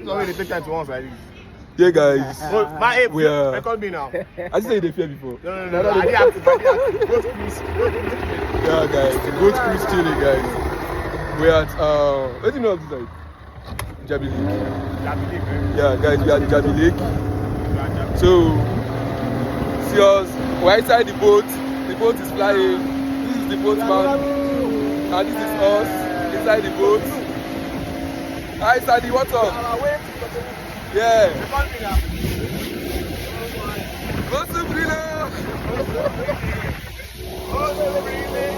Sorry, they take time to answer like this. Yeah, guys. Oh, my ape, We are- record me now. I just said they fear before. No. I didn't have to. Both please. Yeah, guys. The boat cruise chilling, guys. We're at what do you know of this like? Jabi Lake. Yeah, guys, we are at Jabi Lake. So see us. We're inside the boat. The boat is flying. This is the boatman. And this is us inside the boat. Hi, Sandy, what's up? Yeah. Go to Brilo. Go to Brilo.